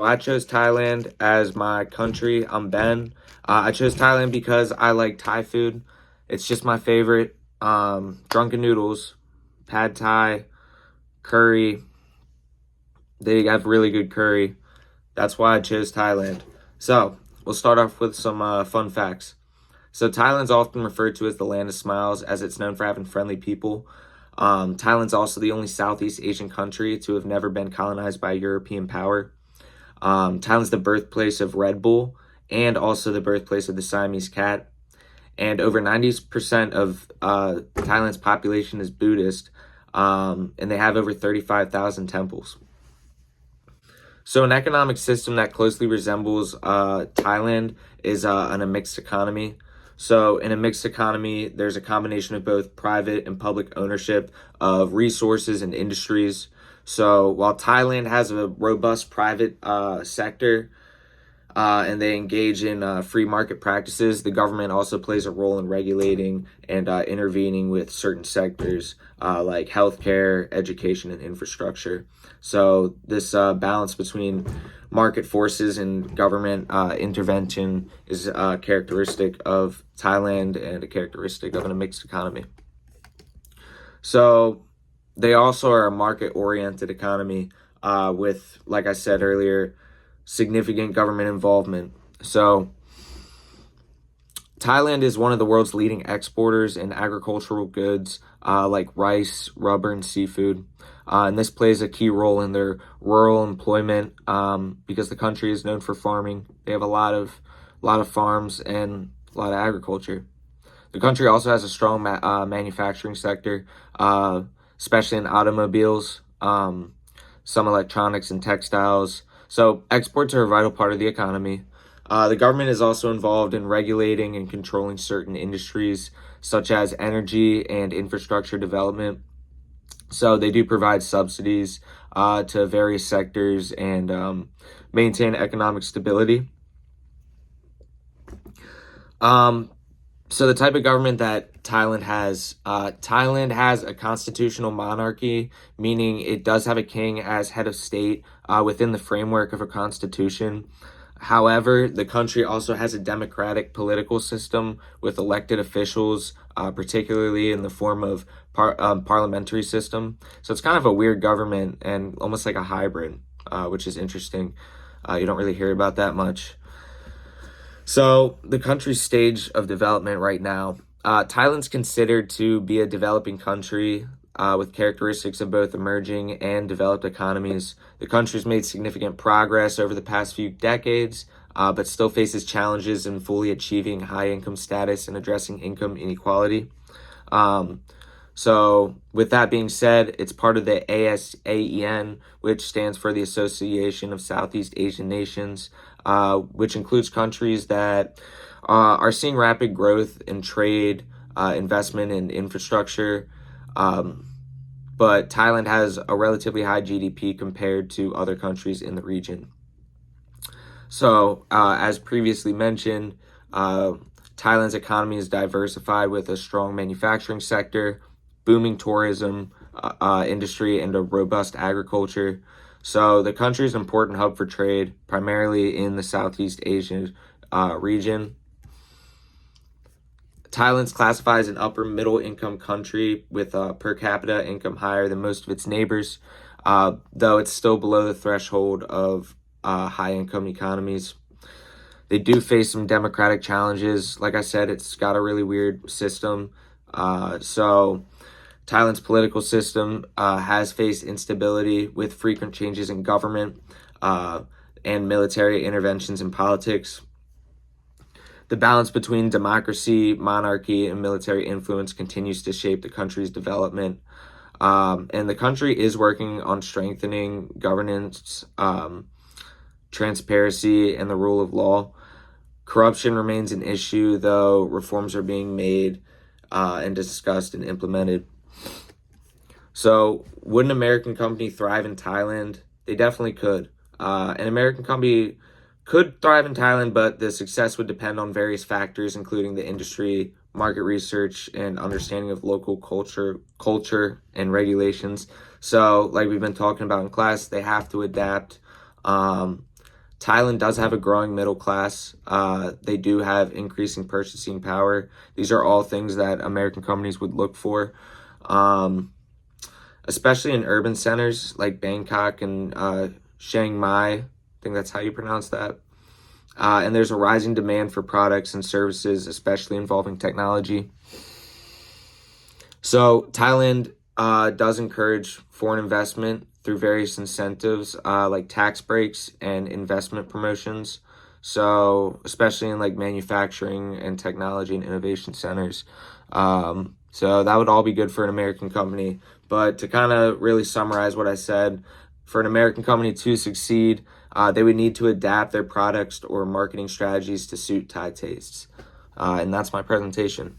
I chose Thailand as my country. I'm Ben. I chose Thailand because I like Thai food. It's just my favorite. Drunken noodles, pad Thai, curry. They have really good curry. That's why I chose Thailand. So, we'll start off with some fun facts. So, Thailand's often referred to as the land of smiles as it's known for having friendly people. Thailand's also the only Southeast Asian country to have never been colonized by a European power. Thailand's the birthplace of Red Bull and also the birthplace of the Siamese cat. And over 90% of Thailand's population is Buddhist, and they have over 35,000 temples. So, an economic system that closely resembles Thailand is in a mixed economy. So, in a mixed economy, there's a combination of both private and public ownership of resources and industries. So, while Thailand has a robust private sector, and they engage in free market practices, the government also plays a role in regulating and intervening with certain sectors like healthcare, education, and infrastructure. So this balance between market forces and government intervention is a characteristic of Thailand and a characteristic of a mixed economy. So they also are a market-oriented economy with, like I said earlier, significant government involvement. So, Thailand is one of the world's leading exporters in agricultural goods like rice, rubber, and seafood. And this plays a key role in their rural employment because the country is known for farming. They have a lot of farms and a lot of agriculture. The country also has a strong manufacturing sector, especially in automobiles, some electronics and textiles. So exports are a vital part of the economy. The government is also involved in regulating and controlling certain industries, such as energy and infrastructure development. So they do provide subsidies to various sectors and maintain economic stability. So the type of government that Thailand has a constitutional monarchy, meaning it does have a king as head of state within the framework of a constitution. However, the country also has a democratic political system with elected officials, particularly in the form of parliamentary system. So it's kind of a weird government and almost like a hybrid, which is interesting. You don't really hear about that much. So the country's stage of development right now, Thailand's considered to be a developing country with characteristics of both emerging and developed economies. The country's made significant progress over the past few decades, but still faces challenges in fully achieving high income status and addressing income inequality. So with that being said, it's part of the ASEAN, which stands for the Association of Southeast Asian Nations, which includes countries that are seeing rapid growth in trade, investment, and infrastructure. But Thailand has a relatively high GDP compared to other countries in the region. So, as previously mentioned, Thailand's economy is diversified with a strong manufacturing sector, booming tourism industry, and a robust agriculture. So the country is an important hub for trade, primarily in the Southeast Asian region. Thailand's classified as an upper middle income country with per capita income higher than most of its neighbors, though it's still below the threshold of high income economies. They do face some democratic challenges. Like I said, it's got a really weird system. So Thailand's political system has faced instability with frequent changes in government and military interventions in politics. The balance between democracy, monarchy, and military influence continues to shape the country's development. And the country is working on strengthening governance, transparency, and the rule of law. Corruption remains an issue, though reforms are being made and discussed and implemented. So, would an American company thrive in Thailand? They definitely could. An American company could thrive in Thailand, but the success would depend on various factors, including the industry, market research, and understanding of local culture and regulations. So, like we've been talking about in class, they have to adapt. Thailand does have a growing middle class. They do have increasing purchasing power. These are all things that American companies would look for, especially in urban centers like Bangkok and Chiang Mai. I think that's how you pronounce that. And there's a rising demand for products and services, especially involving technology. So Thailand does encourage foreign investment through various incentives like tax breaks and investment promotions. So especially in like manufacturing and technology and innovation centers. So that would all be good for an American company. But to kind of really summarize what I said, for an American company to succeed, they would need to adapt their products or marketing strategies to suit Thai tastes. And that's my presentation.